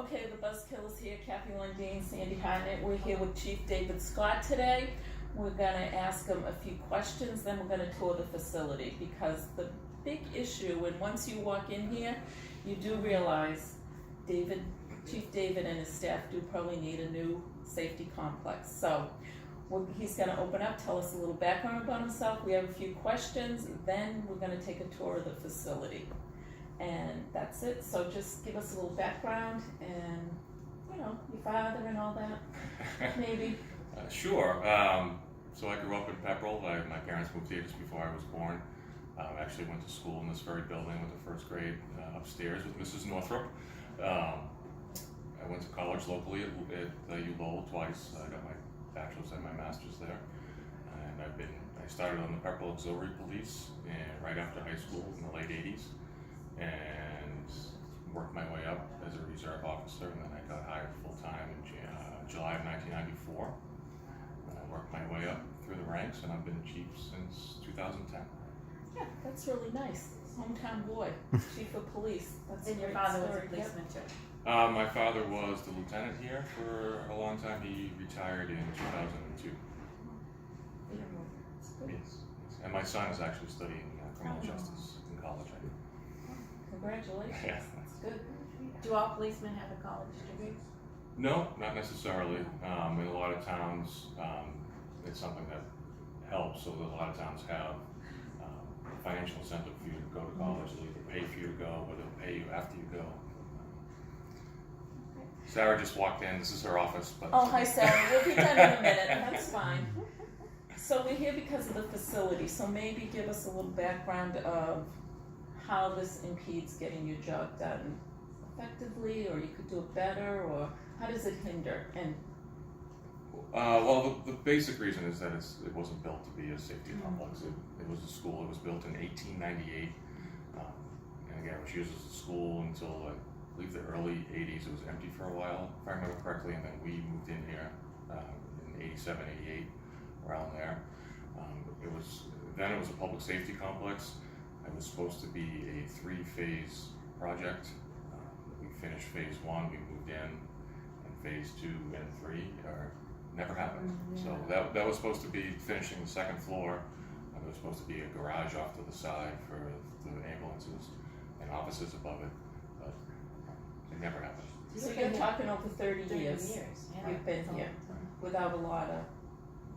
Okay, the Buzzkill is here, Kathy Lundeen, Sandy Hartnett. We're here with Chief David Scott today. We're gonna ask him a few questions, then we're gonna tour the facility, because the big issue, and once you walk in here, you do realize Chief David and his staff do probably need a new safety complex. So he's gonna open up, tell us a little background about himself. We have a few questions, then we're gonna take a tour of the facility. And that's it. So just give us a little background and, your father and all that, maybe. Sure. So I grew up in Pepperell. My parents moved here just before I was born. I actually went to school in this very building with the first grade upstairs with Mrs. Northrop. I went to college locally at U Lowell twice. I got my bachelor's and my master's there. And I started on the Pepperell Auxiliary Police right after high school in the late 80s. And worked my way up as a reserve officer, and then I got hired full-time in July of 1994. And I worked my way up through the ranks, and I've been chief since 2010. Yeah, that's really nice. Hometown boy, chief of police. That's And your great father was a story. policeman too? My father was the lieutenant here for a long time. He retired in 2002. That's good. Yes. And my son is actually studying criminal justice in college. Congratulations. Yeah. That's good. Do all policemen have a college degree? No, not necessarily. In a lot of towns, it's something that helps. So a lot of towns have financial incentive for you to go to college. They'll either pay for you to go, or they'll pay you after you go. Sarah just walked in. This is her office. But Oh, hi Sarah. We'll be done in a minute. That's fine. So we're here because of the facility. So maybe give us a little background of how this impedes getting your job done effectively, or you could do it better, or how does it hinder? And well, the basic reason is that it wasn't built to be a safety complex. It was a school. It was built in 1898, and again, it was used as a school until I believe the early 80s. It was empty for a while, if I remember correctly, and then we moved in here in 87, 88, around there. Then it was a public safety complex. It was supposed to be a 3-phase project. We finished phase 1, we moved in, and phase 2 and 3 never happened. So that was supposed to be finishing the second floor. There was supposed to be a garage off to the side for the ambulances and offices above it, but it never happened. so you're talking over 30 years. Yeah. You've been here without a lot of.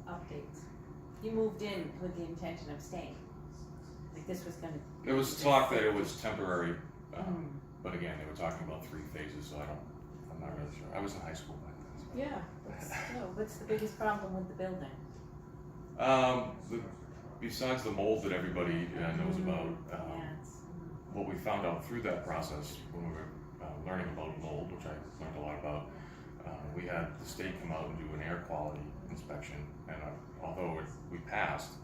Updates. You moved in with the intention of staying. Like this was gonna. There was talk that it was temporary, but again, they were talking about 3 phases, so I'm not really sure. I was in high school back then. So. Yeah, but still. What's the biggest problem with the building? Besides the mold that everybody knows about, Yes. what we found out through that process when we were learning about mold, which I learned a lot about, we had the state come out and do an air quality inspection, and although we passed,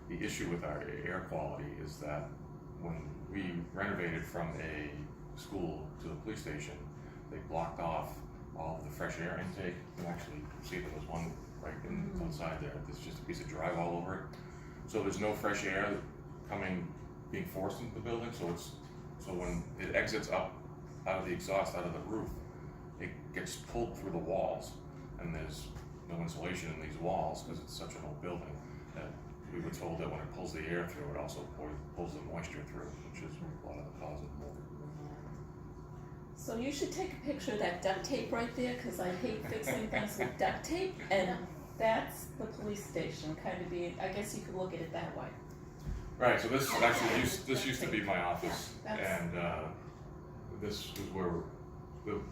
the issue with our air quality is that when we renovated from a school to the police station, they blocked off all of the fresh air intake. You can actually see there was one right outside there. There's just a piece of drywall over it. So there's no fresh air being forced into the building. So when it exits up out of the exhaust, out of the roof, it gets pulled through the walls, and there's no insulation in these walls because it's such an old building that we were told that when it pulls the air through, it also pulls the moisture through, which is a lot of the cause of mold. So you should take a picture of that duct tape right there, because I hate fixing things with duct tape, and that's the police station, kind of being, I guess you could look at it that way. Right. So this actually used to be my office, That's- and this was where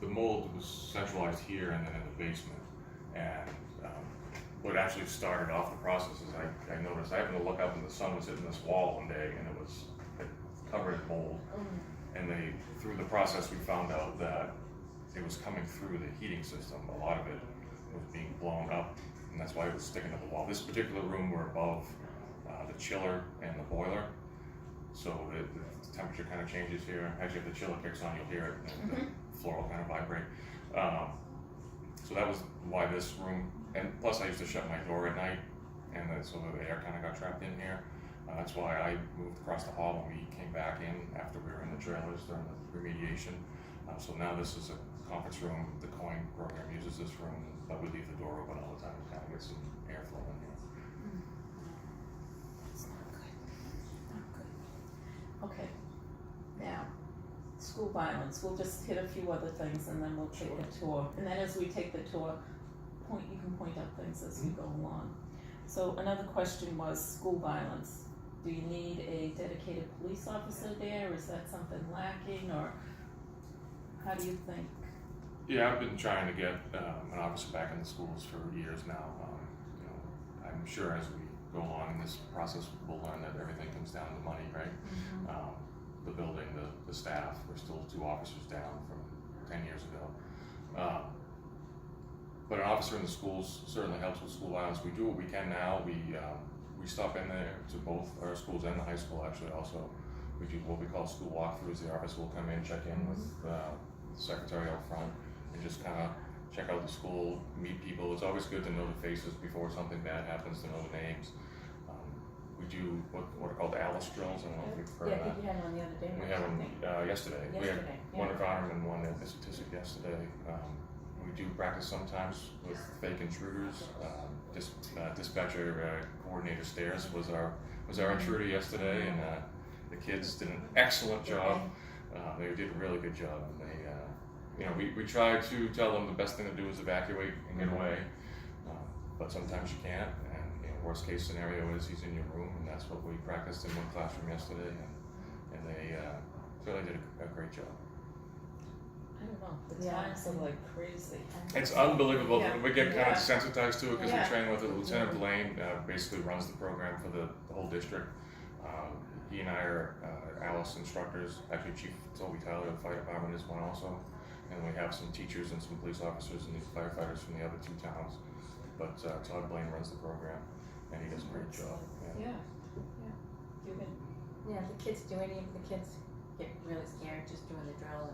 the mold was centralized here and then in the basement. And what actually started off the process is I noticed I happened to look up and the sun was hitting this wall one day, and it covered in mold. And through the process, we found out that it was coming through the heating system. A lot of it was being blown up, and that's why it was sticking to the wall. This particular room, we're above the chiller and the boiler, so the temperature kind of changes here. Actually, if the chiller kicks on, you'll hear it, and the floor will kind of vibrate. So that was why this room, and plus I used to shut my door at night, and so the air kind of got trapped in here. That's why I moved across the hall when we came back in after we were in the trailers during the remediation. So now this is a conference room, the coin program uses this room, but we leave the door open all the time to kind of get some airflow in here. It's not good. Not good. Okay. Now, school violence. We'll just hit a few other things and then we'll take Sure. a tour. And then as we take the tour, you can point out things as we go along. So another question was school violence. Do you need a dedicated police officer there? Is that something lacking, or how do you think? Yeah, I've been trying to get an officer back in the schools for years now. You know, I'm sure as we go along in this process, we'll learn that everything comes down to money, right? The building, the staff, we're still 2 officers down from 10 years ago. But an officer in the schools certainly helps with school violence. We do what we can now. We stop in there to both our schools and the high school actually also. We do what we call school walkthroughs. The officer will come in, check in with the secretary out front, and just kind of check out the school, meet people. It's always good to know the faces before something bad happens, to know the names. We do what are called Alice drills. I don't know if you've heard Yeah, I of that. think you had one the other day. We had one yesterday. We had Yesterday, one yeah. at Varnum and one at the statistic yesterday. We do practice sometimes with fake intruders. Dispatcher coordinator Stairs was our intruder yesterday, and the kids did an excellent job. They did a really good job. We try to tell them the best thing to do is evacuate and get away, but sometimes you can't. And worst case scenario is he's in your room, and that's what we practiced in one classroom yesterday, and they really did a great job. I don't know. The Yeah. times are like crazy. It's unbelievable. Yeah. We get kind Yeah. of desensitized to it because Yeah. we train with it. Lieutenant Delane basically runs the program for the whole district. He and I are Alice instructors. Actually, Chief Toby Tyler of the fire department is one also. And we have some teachers and some police officers and these firefighters from the other 2 towns. But Todd Blaine runs the program, and he does a great job. Yeah. You can. Yeah, the kids, do any of the kids get really scared just doing the drill,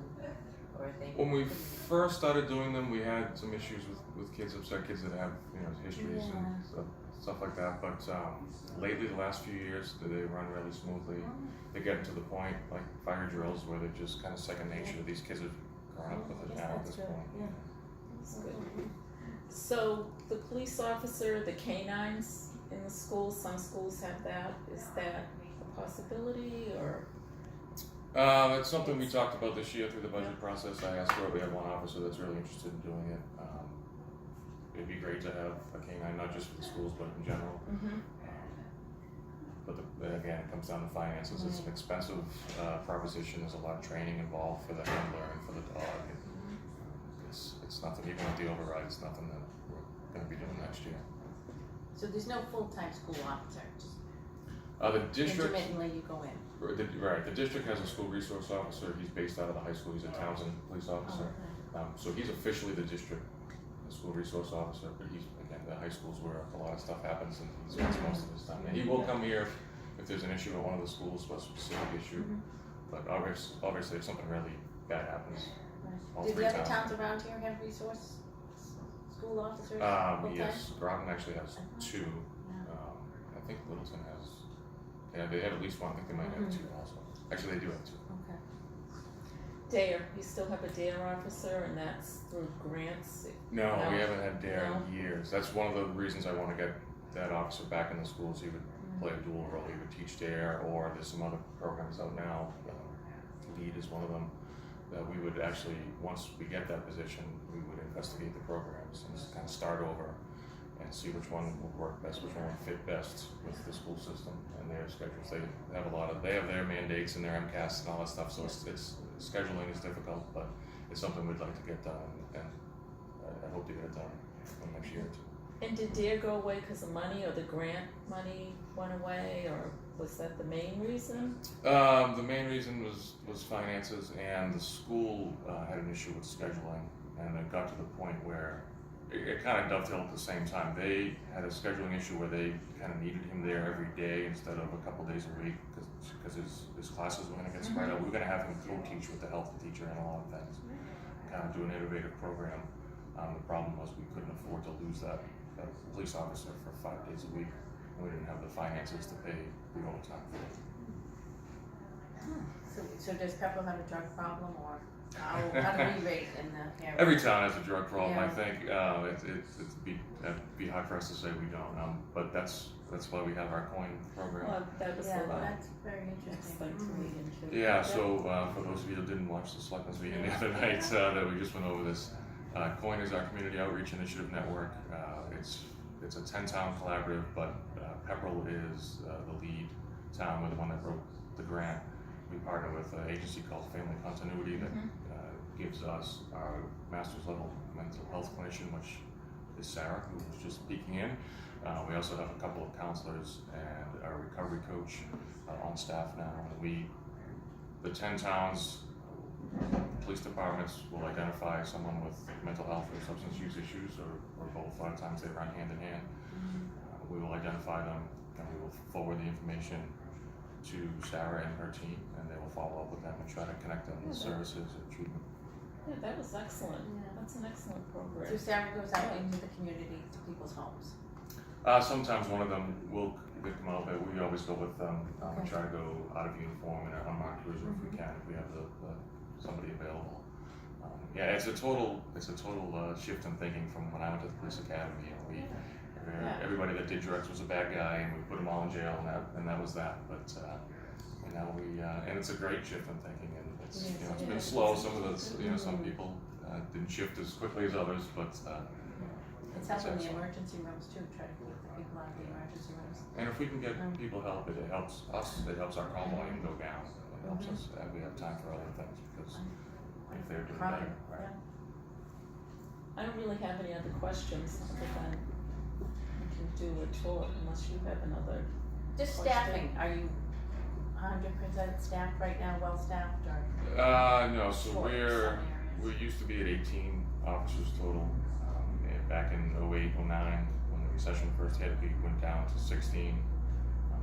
or are they? When we first started doing them, we had some issues with kids, upset kids that have histories and stuff like that. But lately, the last few years, they run really smoothly. They get to the point like fire drills where they're just kind of second nature. These kids have grown up with it now at this point. That's good. So the police officer, the canines in the schools, some schools have that. Is that a possibility, or? That's something we talked about this year through the budget process. I asked for it. We have one officer that's really interested in doing it. It'd be great to have a canine, not just for the schools, but in general. But again, it comes down to finances. It's an expensive proposition. There's a lot of training involved for the handler and for the dog. It's nothing, even with the override, it's nothing that we're going to be doing next year. So there's no full-time school officer, just The district, intermittently you go in? right, the district has a school resource officer. He's based out of the high school. He's a Townsend police officer. So he's officially the district school resource officer, but he's, again, the high schools where a lot of stuff happens, and he spends most of his time. And he will come here if there's an issue at one of the schools, a specific issue. But obviously if something really bad happens, all Do 3 the other towns. towns around here have resource school officers? full-time? Yes, Groton actually has 2. I think Littleton has, they have at least 1. I think they might have 2 also. Actually, they do have 2. Okay. DARE, you still have a DARE officer, and that's through grants? No, No. we haven't had DARE No. in years. That's one of the reasons I want to get that officer back in the schools. He would play a dual role. He would teach DARE, or there's some other programs out now. LEAD is one of them. That we would actually, once we get that position, we would investigate the programs and just kind of start over and see which one would work best, which one would fit best with the school system and their schedules. They have their mandates and their MCAS and all that stuff, so it's scheduling is difficult, but it's something we'd like to get done, and I hope to get it done in the next year or 2. And did DARE go away because of money, or the grant money went away, or was that the main reason? The main reason was finances, and the school had an issue with scheduling, and it got to the point where it kind of dovetailed at the same time. They had a scheduling issue where they kind of needed him there every day instead of a couple days a week, because his classes were going to get spread out. We were going to have him co-teach with the health teacher and a lot of things, kind of do an innovative program. The problem was we couldn't afford to lose that police officer for 5 days a week. We didn't have the finances to pay the overtime for it. So does Pepperell have a drug problem, or How do we rate in the area? Every town has a drug problem, I Yeah. think. It'd be hard for us to say we don't. But that's why we have our coin program. Well, that was Yeah, a lot. that's very Next interesting. thing to read into. Yeah, so for those of you that didn't watch the selectmen's meeting the other night, that we just went over this, COIN is our community outreach initiative network. It's a 10-town collaborative, but Pepperell is the lead town. We're the one that wrote the grant. We partner with an agency called Family Continuity that gives us our master's level mental health clinician, which is Sarah, who was just peeking in. We also have a couple of counselors and our recovery coach on staff now. The 10 towns, police departments will identify someone with mental health or substance use issues or both. A lot of times they run hand in hand. We will identify them and we will forward the information to Sarah and her team, and they will follow up with them and try to connect them with services and treatment. Yeah, that was excellent. Yeah. That's an excellent program. So Sarah goes out into the community to people's homes. Sometimes one of them will come out, but we always go with them. We Okay. try to go out of uniform in an unmarked cruiser if we can, if we have somebody available. Yeah, it's a total shift in thinking from when I went to the police academy. Everybody that did drugs was a bad guy, and we put them all in jail, and that was that. But and now and it's a great shift in thinking, and it's it's been slow. Some of those, some people didn't shift as quickly as others, but. It's helping the emergency rooms too, try to keep the people out of the emergency rooms. And if we can get people help, it helps us. It helps our call volume go down. It helps us. We have time for other things because if they're doing better, right? I don't really have any other questions other than we can do a tour unless you have another. Just Question. staffing, are you 100% staffed right now, well staffed, or No. So short in some areas? we used to be at 18 officers total. Back in 08, 09, when the recession first hit, we went down to 16.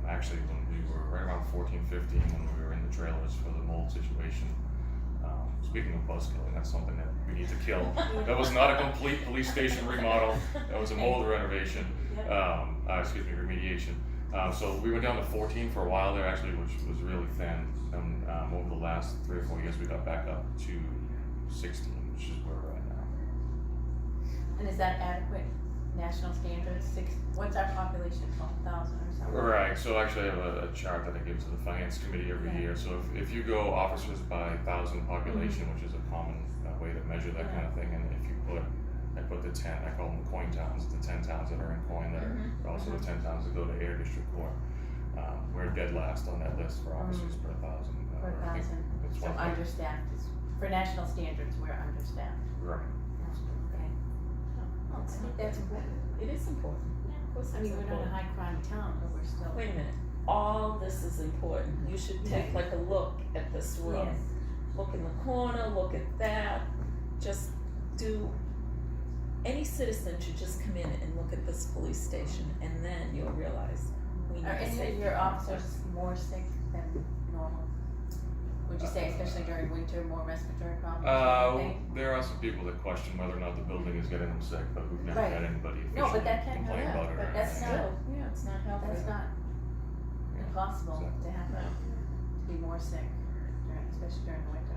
Actually, when we were right around 14, 15, when we were in the trailers for the mold situation. Speaking of bus killing, that's something that we need to kill. That was not a complete police station remodel. That was a mold renovation. Remediation. So we went down to 14 for a while there, actually, which was really thin. And over the last 3 or 4 years, we got back up to 16, which is where we're at now. And is that adequate? National standards, what's our population, 12,000 or something? Right, so actually I have a chart that I give to the finance committee every year. So if you go officers by 1,000 population, which is a common way to measure that kind of thing, and if you I put the 10, I call them coin towns, the 10 towns that are in coin that are also the 10 towns that go to Air District Court. We're dead last on that list for officers per 1,000. Per 1,000, It's so understaffed, for national standards, we're understaffed. Right. Okay. Oh, I think that's important. It is important. Of course I it's mean, we're not a important. high crime town, but we're still. Wait a minute. All this is important. You should take like a look at this room. Yes. Look in the corner, look at that. Just any citizen should just come in and look at this police station, and then you'll realize we need Are a any safety of your complex. officers more sick than normal? Would you say, especially during winter, more respiratory problems or anything? There are some people that question whether or not the building is getting them sick, but we've never Right. had anybody No, but officially that can complain happen, about it. but or that's anything. not- Still, it's not healthy. That's not Yeah. impossible to happen, No. to be more sick, especially during the winter.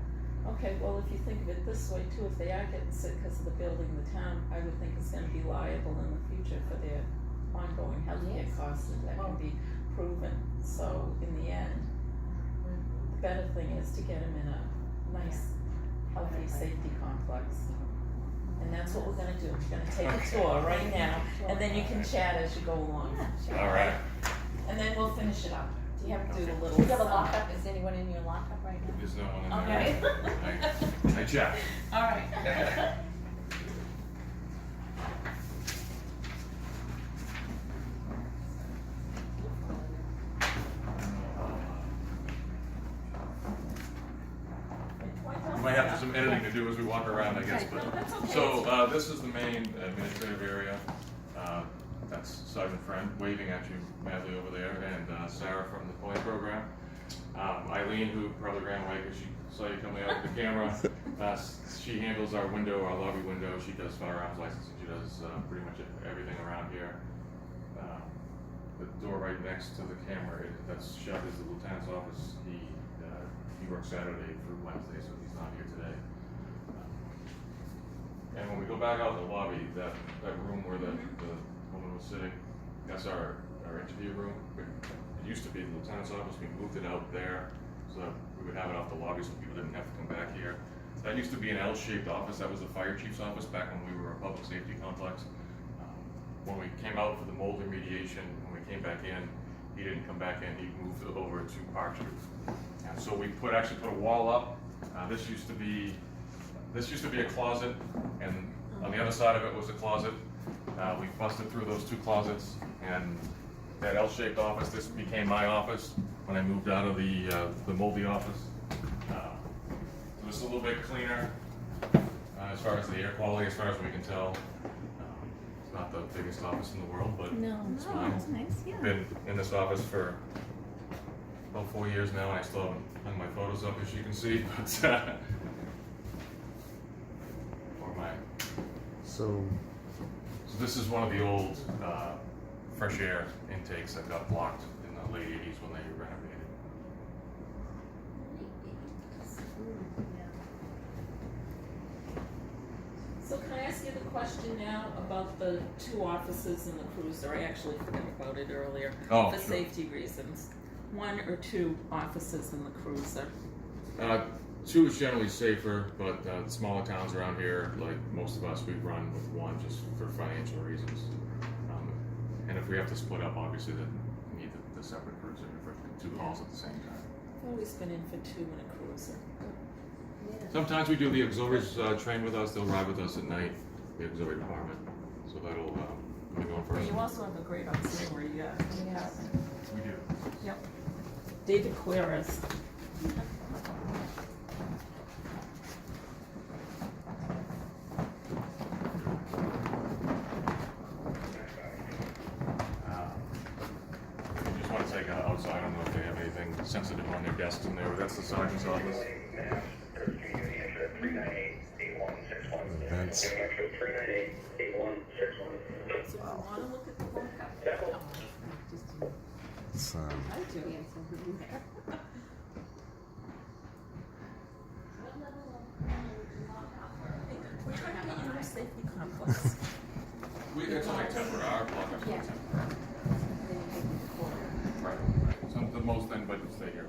Okay, well, if you think of it this way too, if they are getting sick because of the building, the town, I would think is gonna be liable in the future for their ongoing healthcare Yes. costs, and that can be proven. So in the end, the better thing is to get them in a nice, healthy Right. safety complex. And that's what we're gonna do. We're gonna take a tour right now, and then you can chat as you go along. Yeah, sure. All right. And then we'll finish it up. Do you have, Do a little do you have a sum. lockup, is anyone in your lockup right now? There's no one in Okay. there. I checked. All right. We might have some editing to do as we walk around, I guess, but. No, that's okay. So, this is the main administrative area. That's Sergeant Friend waving at you madly over there, and Sarah from the COIN program. Eileen, who probably ran away because she saw you coming out with the camera. She handles our window, our lobby window. She does firearms licensing. She does pretty much everything around here. The door right next to the camera, that's shut, is the lieutenant's office. He works Saturday through Wednesday, so he's not here today. back out in the lobby, that room where the woman was sitting, that's our interview room. It used to be the lieutenant's office, we moved it out there, so that we would have it off the lobby so people didn't have to come back here. That used to be an L-shaped office, that was the fire chief's office back when we were a public safety complex. When we came out for the mold remediation, when we came back in, he didn't come back in, he moved it over to Park Street. And so we actually put a wall up. This used to be a closet, and on the other side of it was a closet. We busted through those two closets, and that L-shaped office, this became my office when I moved out of the moldy office. So it's a little bit cleaner as far as the air quality, as far as we can tell. It's not the biggest office in the world, but it's mine. That's nice, yeah. Been in this office for about 4 years now, and I still haven't hung my photos up, as you can see, but or my. So this is one of the old fresh air intakes that got blocked in the late 80s when they renovated. So can I ask you the question now about the 2 offices in the cruiser? I actually forgot about it earlier. Oh, For sure. safety reasons. 1 or 2 offices in the cruiser? 2 is generally safer, but smaller towns around here, like most of us, we run with 1 just for financial reasons. And if we have to split up, obviously, then we need the separate cruiser for 2 calls at the same time. I've always been in for 2 in a cruiser. Sometimes we do the auxiliaries train with us, they'll ride with us at night, the auxiliary department. So that'll be going But first. you also have a great auxiliary, yeah. We do. Yep. David Quiras. Just want to take outside, I don't know if they have anything sensitive on their desks in there, but that's the sergeant's office. Events. So if you wanna look at the lookup. It's, I do. We're trying to get you a safety complex. It's only temporary, our block is Yeah. temporary. Right. Some, the most anybody can stay here.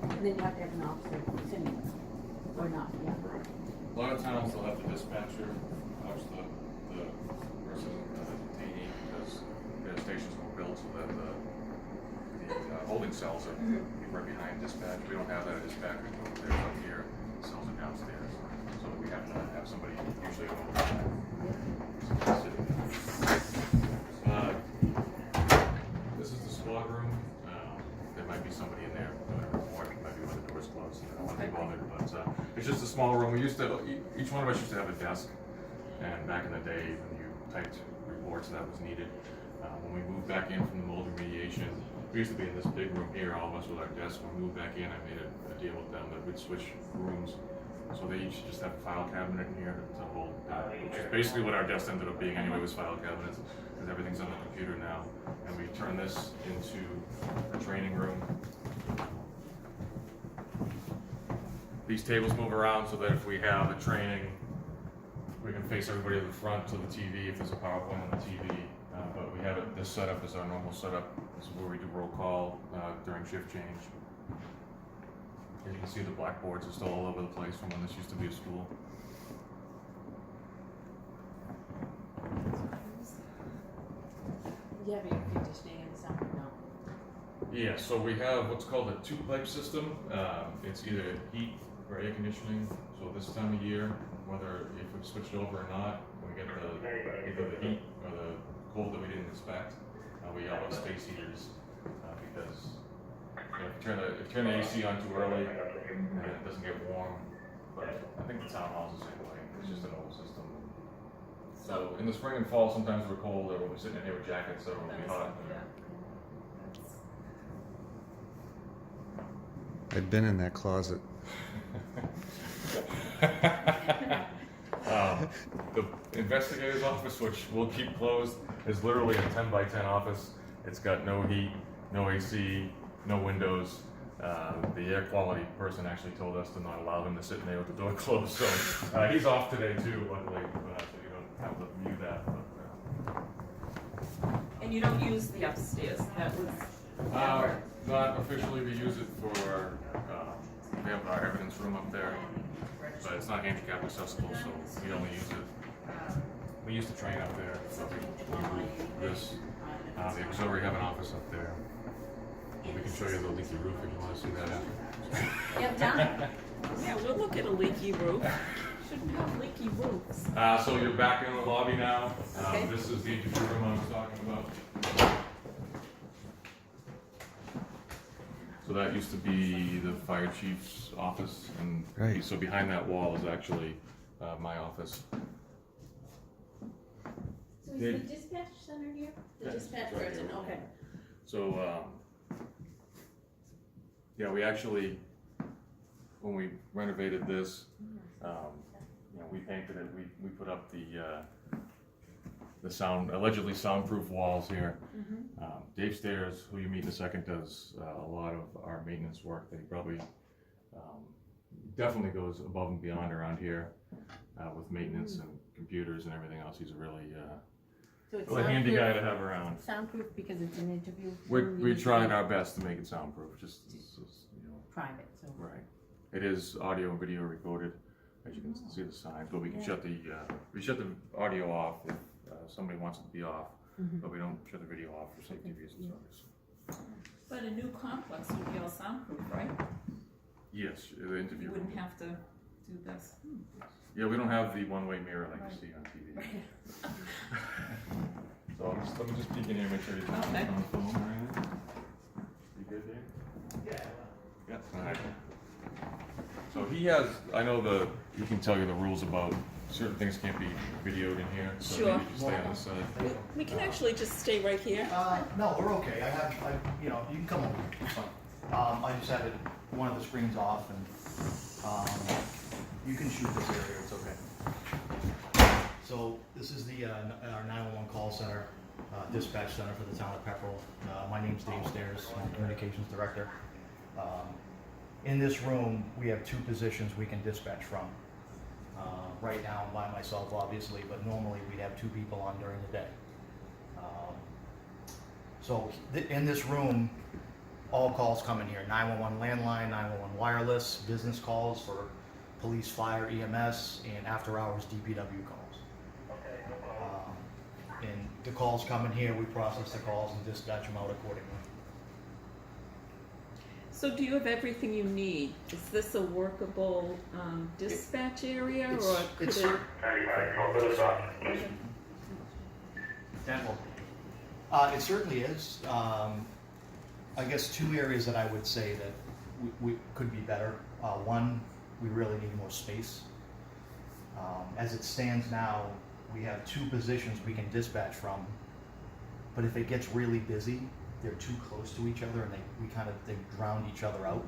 And then you have to have an officer sitting, or not, yeah. A lot of towns will have the dispatcher watch the person, detainee, because their stations were built so that the holding cells are right behind dispatch. We don't have that at dispatch, we go there up here, cells are downstairs. So we have to have somebody usually over there. This is the squad room. There might be somebody in there doing a report, maybe when the door's closed. I don't want to be bothered, but it's just a small room. We used to, each one of us used to have a desk, and back in the day, when you typed reports, that was needed. When we moved back in from the mold remediation, we used to be in this big room here, all of us with our desks. When we moved back in, I made a deal with them that we'd switch rooms. So they each just have a file cabinet in here to hold, which is basically what our desk ended up being anyway, was file cabinets, because everything's on the computer now. And we turn this into a training room. These tables move around so that if we have a training, we can face everybody to the front to the TV if there's a PowerPoint on the TV. But we have it, this setup is our normal setup. This is where we do roll call during shift change. As you can see, the blackboards are still all over the place from when this used to be a school. You have air conditioning in the summer, no? Yeah, so we have what's called a two-pipe system. It's either heat or air conditioning. So this time of year, whether if we've switched over or not, when we get either the heat or the cold that we didn't expect, we have our space heaters because if you turn the AC on too early, it doesn't get warm. But I think the town hall's the same way. It's just an old system. So in the spring and fall, sometimes we're cold, or we'll be sitting in here with jackets, so it'll be hot. I've been in that closet. The investigator's office, which we'll keep closed, is literally a 10 by 10 office. It's got no heat, no AC, no windows. The air quality person actually told us to not allow him to sit in there with the door closed, so he's off today too, luckily, so you don't have to view that. And you don't use the upstairs, that was But, not officially, we use it for, we have our evidence room up there, but it's not handicap accessible, so we only use it. We used to train up there, so we moved this. The auxiliary have an office up there. We can show you the leaky roof if you want to see that after. You have time? Yeah, we'll look at a leaky roof. Shouldn't have leaky roofs. So you're back in the lobby now. Okay. This is the interview room I was talking about. So that used to be the fire chief's office, and Right. so behind that wall is actually my office. So is Did- the dispatch center here? The Yeah, dispatch right person, here. okay. So, yeah, we actually, when we renovated this, you know, we painted it, we put up the allegedly soundproof walls here. Dave Stairs, who you meet in a second, does a lot of our maintenance work. They probably, definitely goes above and beyond around here, with maintenance and computers and everything else. He's a really, So it's really handy guy to soundproof, have around. soundproof because it's an interview. We room, we usually tried our best to make it soundproof, just, you know, Private, so. right. It is audio and video recorded, as you can see the signs, but we can Yeah. shut the, we shut the audio off if somebody wants it to be off, Mhm. but we don't shut the video off for safety reasons, obviously. But a new complex would be all soundproof, right? Yes, the You interview. wouldn't have to do this. Yeah, we don't have the one-way mirror like Right. you see on TV. So let me just peek in here, make sure you're not Okay. on the phone or anything. You good, Dave? Yeah. All right. So he has, I know he can tell you the rules about certain things can't be videoed in here, so Sure. maybe just stay on this side. We can actually just stay right here. No, we're okay. You know, you can come over. It's fine. I just have one of the screens off, and you can shoot this area. It's okay. So this is our 911 call center, dispatch center for the town of Pepperell. My name's Dave Stairs. I'm the communications director. In this room, we have two positions we can dispatch from. Right now, I'm by myself, obviously, but normally we'd have two people on during the day. So in this room, all calls come in here, 911 landline, 911 wireless, business calls for police, fire, EMS, and after hours DPW calls. And the calls come in here, we process the calls and dispatch them out accordingly. So do you have everything you need? Is this a workable dispatch area, It's- or could it's- it? It certainly is. I guess two areas that I would say that we could be better. One, we really need more space. As it stands now, we have two positions we can dispatch from, but if it gets really busy, they're too close to each other and they drown each other out.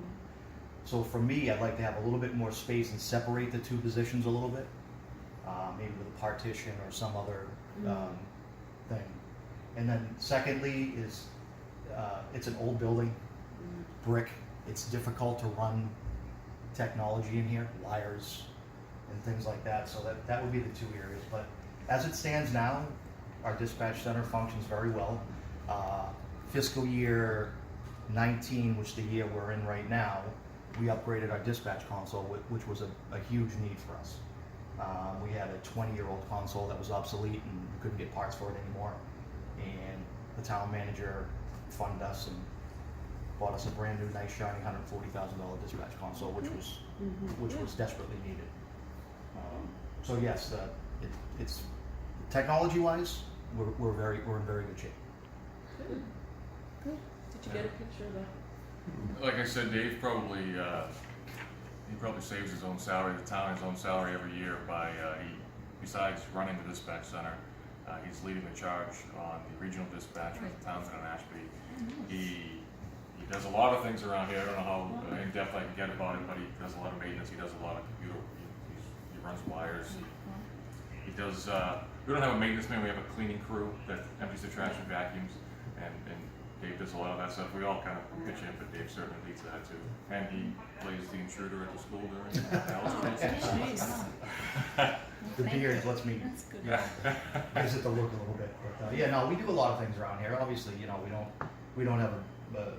So for me, I'd like to have a little bit more space and separate the two positions a little bit, maybe with a partition or some other thing. And then secondly is, it's an old building, brick. It's difficult to run technology in here, wires and things like that. So that would be the two areas. But as it stands now, our dispatch center functions very well. Fiscal year 19, which the year we're in right now, we upgraded our dispatch console, which was a huge need for us. We had a 20-year-old console that was obsolete and we couldn't get parts for it anymore. And the town manager funded us and bought us a brand new, nice, shiny $140,000 dispatch console, which was desperately needed. So yes, it's technology-wise, we're in very good shape. Good. Good. Did you get a picture of that? Like I said, Dave probably, he probably saves his own salary, the town his own salary every year by, besides running the dispatch center, he's leading the charge on the regional dispatch with Townsend and Ashby. He does a lot of things around here. I don't know how in depth I can get about it, but he does a lot of maintenance. He does a lot of computer. He runs wires. He does. We don't have a maintenance man. We have a cleaning crew that empties the trash and vacuums, and Dave does a lot of that stuff. We all kind of pitch in, but Dave certainly leads that too. And he plays the intruder at the school during Al's classes. The beard lets me, That's good. you know, gives it the look a little bit. But yeah, no, we do a lot of things around here. Obviously, you know, we don't have a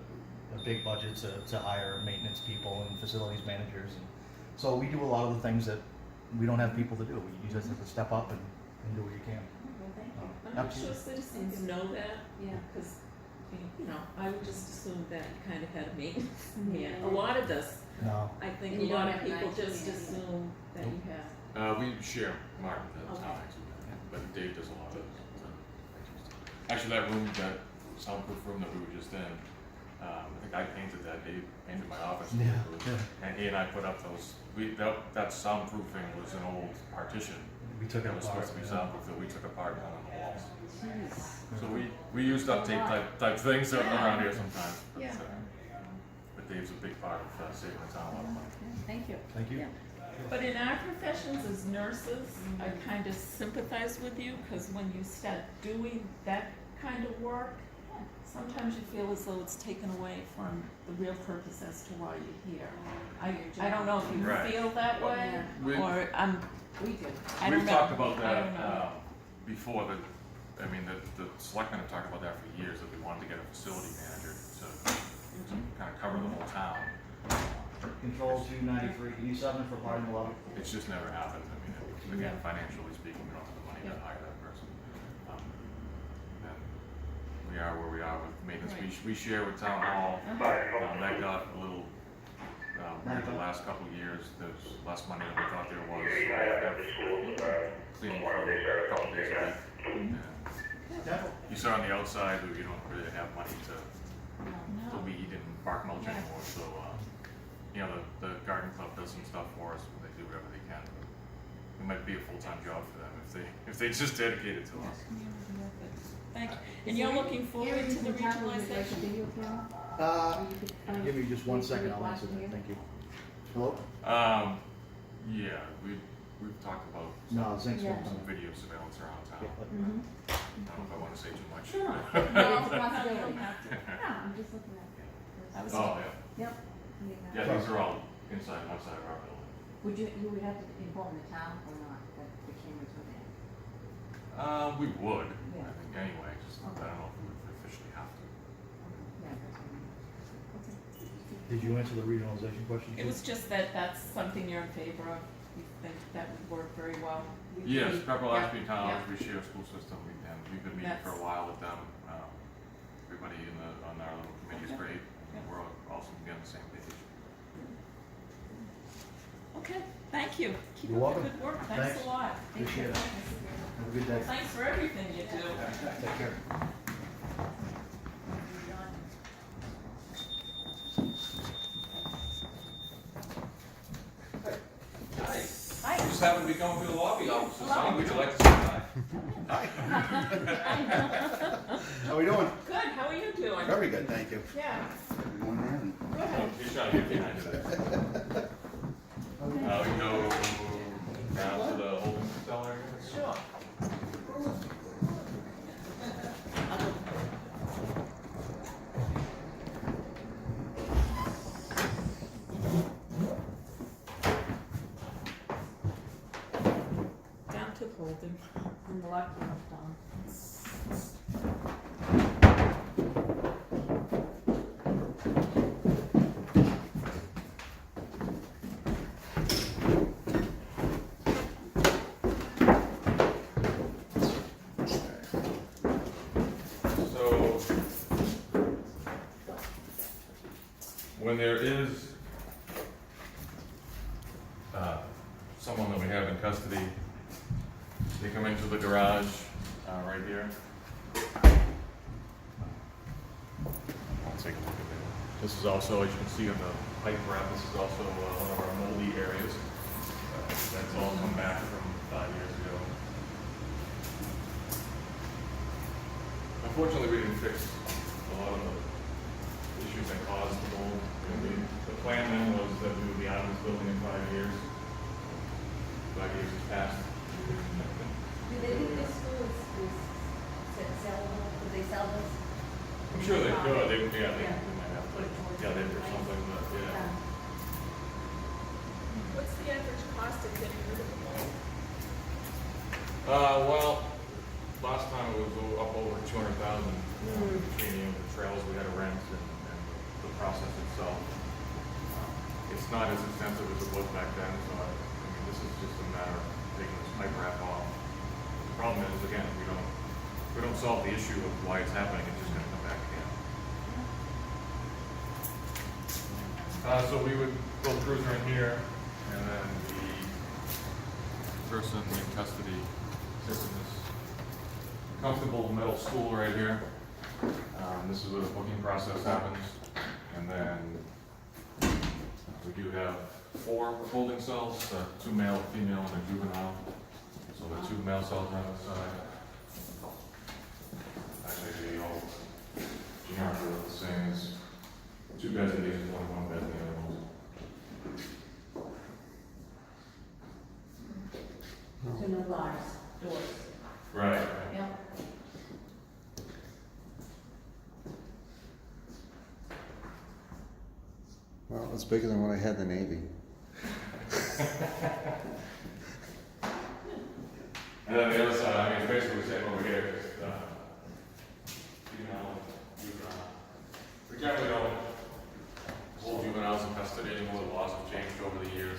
big budget to hire maintenance people and facilities managers, and so we do a lot of the things that we don't have people to do. You just have to step up and do what you can. Well, thank you. I'm not sure Absolutely. citizens know that, Yeah. because, you know, I would just assume that you kind of had a maintenance man. Yeah. A lot of us, No, I think And a you lot don't of have an people IT just man. assume that you have. We share Martin at the Okay. time, but Dave does a lot of it. Actually, that room, that soundproof room that we were just in, I think I painted that. Dave painted my office. Yeah, And he and I put up those. That soundproofing was an old partition we took it that was apart. supposed to be yeah. soundproof that we took apart and hung on the walls. Jeez. So we use duct tape type things around here sometimes. But, Yeah. but Dave's a big part of saving the town a lot of money. Thank you. Thank you. Yeah. But in our professions as nurses, I kind of sympathize with you, because when you start doing that kind of work, sometimes you feel as though it's taken away from the real purpose as to why you're here. I don't know if you Right. feel that way, We- or We do. I don't We've know. talked about I that don't know. before. The selectmen have talked about that for years, that we wanted to get a facility manager to kind of cover the whole town. Control 293, can you sub in for pardon the level? It's just never happened. I mean, again, financially speaking, we don't have the money to hire that person. And we are where we are with maintenance. We share with town hall. That got a little, in the last couple of years, there's less money than we thought there was. Cleaning for a couple of days a week. And Yeah. you saw on the outside that we don't really have money to No. weed and bark mulch anymore, so, you know, the garden club does some stuff for us, they do whatever they can. It might be a full-time job for them if they just dedicate it to us. Thank you. And you're looking forward to the regionalization? Give me just 1 second, I'll answer that, thank you. Hello? Yeah, we've talked about No, Zink's Yeah. one some time. video surveillance around town. Yeah, I Mm-hmm. don't know if I wanna say too much. No, it's a possibility. No, I'm just looking at it. I was- Oh, yeah. Yep. Yeah, these are all inside and outside of our building. You would have to inform the town or not that the cameras were there? We would, Yeah. I think, anyway, just, I Okay. don't know if we would officially have to. Yeah, that's what I mean. Did you answer the regionalization question? It was just that that's something you're in favor of, you think that would work very well? Yes, Pepperell Yeah, Ashby Town, yeah. we share a school system, and we've been meeting for a That's- while with them. Everybody on our little committee is Okay. great, Yeah. and we're all also on the same page. Okay, thank you. Keep You're up the welcome. good work, thanks Thanks. a lot. Appreciate it. Have a good day. Thanks for everything you do. Take care. Hi. Just happened to be going through the lobby office, so would you like to say hi? How we doing? Good, how are you doing? Very good, thank you. Yeah, Everyone in? go ahead. He's trying to get behind you there. We go down to the holding cell area. Sure. Down to Holden. And the lock you left on. So, when there is someone that we have in custody, they come into the garage right here. I'll take a look at it. This is also, as you can see on the pipe wrap, this is also one of our moldy areas. That's all come back from 5 years ago. Unfortunately, we didn't fix a lot of the issues that caused the mold. The plan then was that we would be out of this building in 5 years. 5 years has passed. Do they think this school is sellable? Do they sell this? I'm sure they could, they might have Put it towards. to, yeah, they do something, but, yeah. What's the average cost of getting rid of the mold? Well, last time it was up over 200,000 between the trails we had to rent and the process itself. It's not as extensive as it was back then, so I mean, this is just a matter of taking this pipe wrap off. The problem is, again, we don't solve the issue of why it's happening, it's just gonna come back again. So we would pull the cruiser in here, and then the person in custody sits in this comfortable metal stool right here. This is where the booking process happens, and then we do have 4 holding cells, 2 male, female, and a juvenile. So the 2 male cells are on the side. Actually, they all generically look the same as 2 beds in each, one bed in the other one. To no bars, doors. Right. Yep. Well, it's bigger than what I had in the Navy. And then the other side, I mean, basically the same over here, just, juvenile, juvenile. We generally don't hold juveniles in custody anymore, the laws have changed over the years.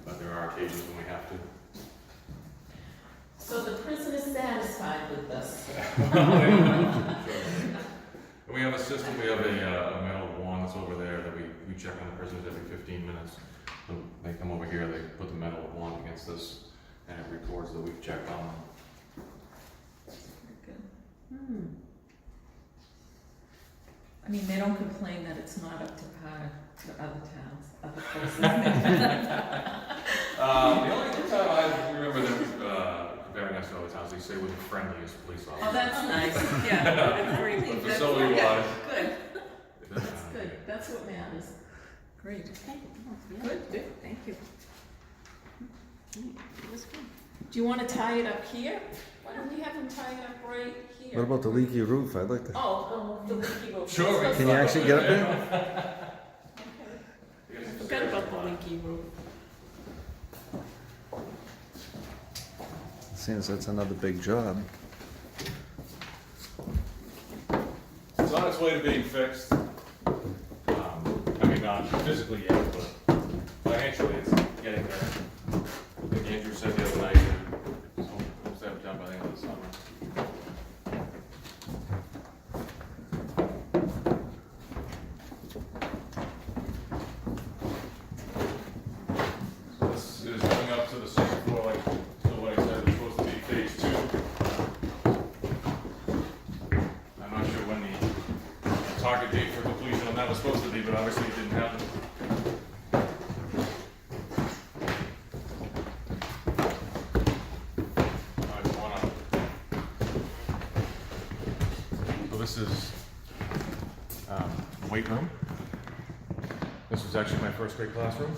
But there are occasions when we have to. So the prison is satisfied with this? And we have a system, we have a metal wand that's over there that we check on the prisoners every 15 minutes. So they come over here, they put the metal wand against this, and it records that we've checked on them. Hmm. I mean, they don't complain that it's not up to par to other towns, other places. The only time I remember them comparing us to other towns, they say we're the friendliest police officers. Oh, that's nice, yeah. That's really- But that's- facility yeah, wise. Good, that's good, that's what matters. Great. Thank you. Yeah. Good, Thank you. It was good. Do you wanna tie it up here? Why don't we have them tie it up right here? What about the leaky roof? I'd like to. Oh, the leaky roof. Sure. Let's Can you look actually at get up it. there? Okay. Forgot about the leaky roof. Seems that's another big job. It's on its way to being fixed. I mean, not physically yet, but financially it's getting there. I think Andrew said the other night that it's have it done by the end of the summer. So this is coming up to the second floor, like, so what I said, it's supposed to be phase 2. I'm not sure when the target date for completion on that was supposed to be, but obviously it didn't happen. I just wanna. So this is weight room. This was actually my first grade classroom.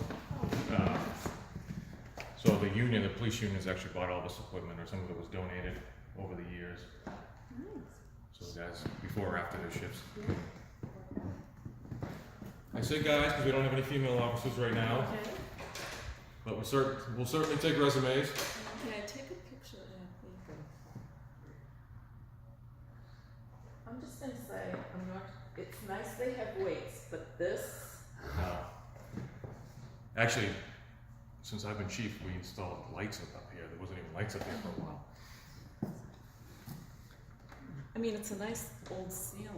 So the union, the police union, has actually bought all this equipment, or some of it was donated over the years. So the guys, before or after their shifts. I say guys, because we don't have any female officers right now, Okay, but we'll certainly take resumes. okay, take a picture of that paper. I'm just gonna say, it's nice they have weights, but this, Actually, since I've been chief, we installed lights up here. There wasn't even lights up here for a while. I mean, it's a nice old ceiling.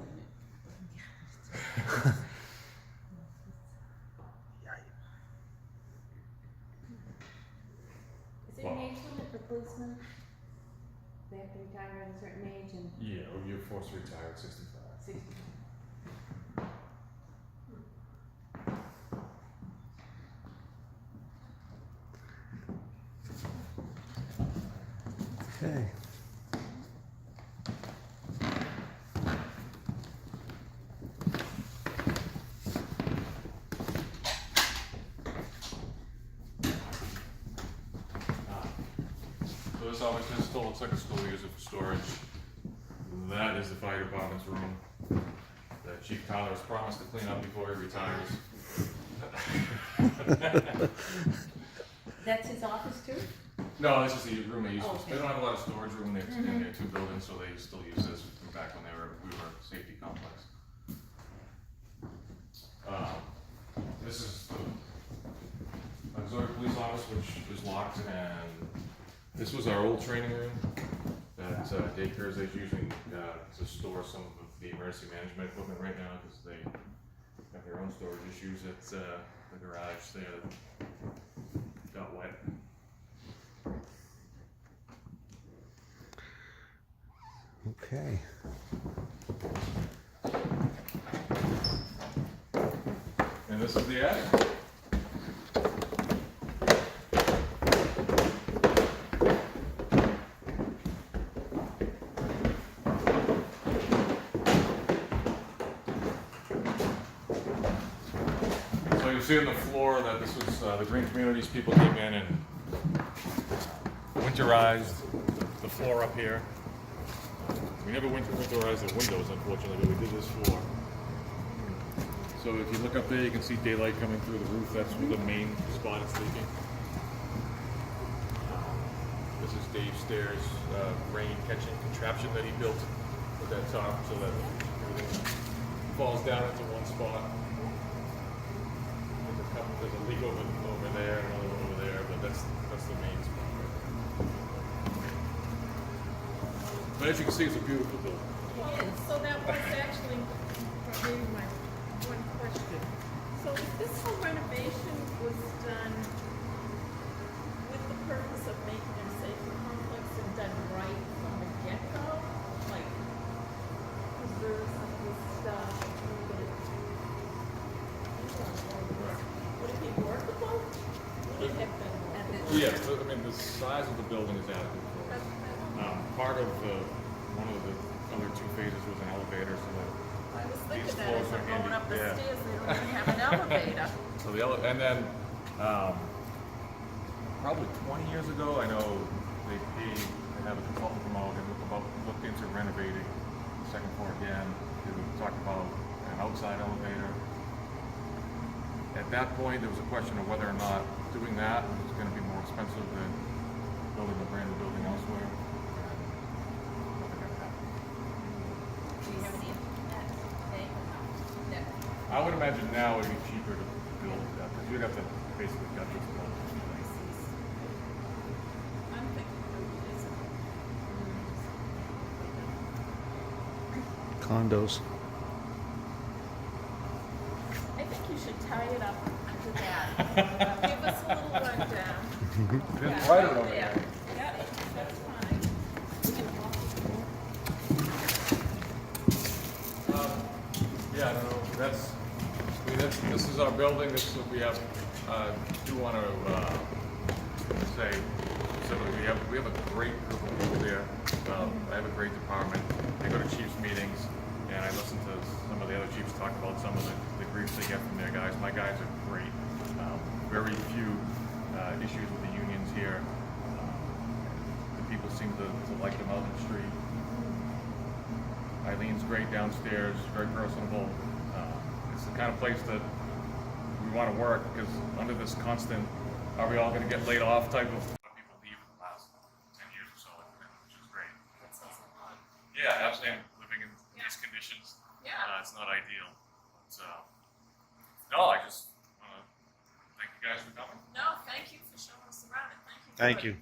Is there an age limit for policemen? They have to retire at a certain age and Yeah, you're forced to retire at 65. 60. Okay. So this obviously still looks like a school, we use it for storage. That is the fire department's room that Chief Tyler has promised to clean up before he retires. That's his office too? No, this is the room they use, Oh, for- okay. they don't have a lot of storage room, they're in their two buildings, so they still use this from back when we were a safety complex. This is the auxiliary police office, which is locked, and this was our old training room that Dave Kersey is using to store some of the emergency management equipment right now, because they have their own storage issues at the garage there that got wet. Okay. And this is the attic. So you see on the floor that this was the Green Communities people came in and winterized the floor up here. We never winterized the windows, unfortunately, but we did this floor. So if you look up there, you can see daylight coming through the roof. That's the main spot it's leaking. This is Dave's stairs, rain catching contraption that he built at that top, so that everything falls down into one spot. There's a leak over there, another one over there, but that's the main spot. But as you can see, it's a beautiful building. And so that was actually maybe my one question. So if this whole renovation was done with the purpose of making it a safer complex and done right from the get-go, like preserve some of this stuff, would it be workable? Would it have been? Yes, I mean, the size of the building is adequate for it. Part of one of the other two phases was an elevator, so that I was thinking these that floors as are I'm going handy. up the Yeah. stairs, they don't even have an elevator. So and then probably 20 years ago, I know they have a consultant come out and looked into renovating the second floor again. They talked about an outside elevator. At that point, there was a question of whether or not doing that was going to be more expensive than building a brand new building elsewhere. Nothing ever happened. Do you have any opinion on that today? No. I would imagine now it'd be cheaper to build that, because you'd have to basically gut this building. I'm thinking Condos. I think you should tie it up under that. Give us a little rundown. Didn't write it over Yeah, there. yeah, that's fine. Yeah, I don't know, this is our building, this is what we have, do want to, say, specifically, we have a great group of people there. I have a great department, they go to chiefs meetings, and I listen to some of the other chiefs talk about some of the griefs they get from their guys. My guys are great, very few, issues with the unions here. The people seem to like them out in the street. Eileen's great downstairs, very personable. It's the kind of place that we want to work, because under this constant, are we all going to get laid off type of people leave in the last 10 years or so, which is great. Yeah, absolutely. Living in these conditions, Yeah. it's not ideal. But, no, I just want to thank you guys for coming. No, thank you for showing us around it. Thank you. Thank you.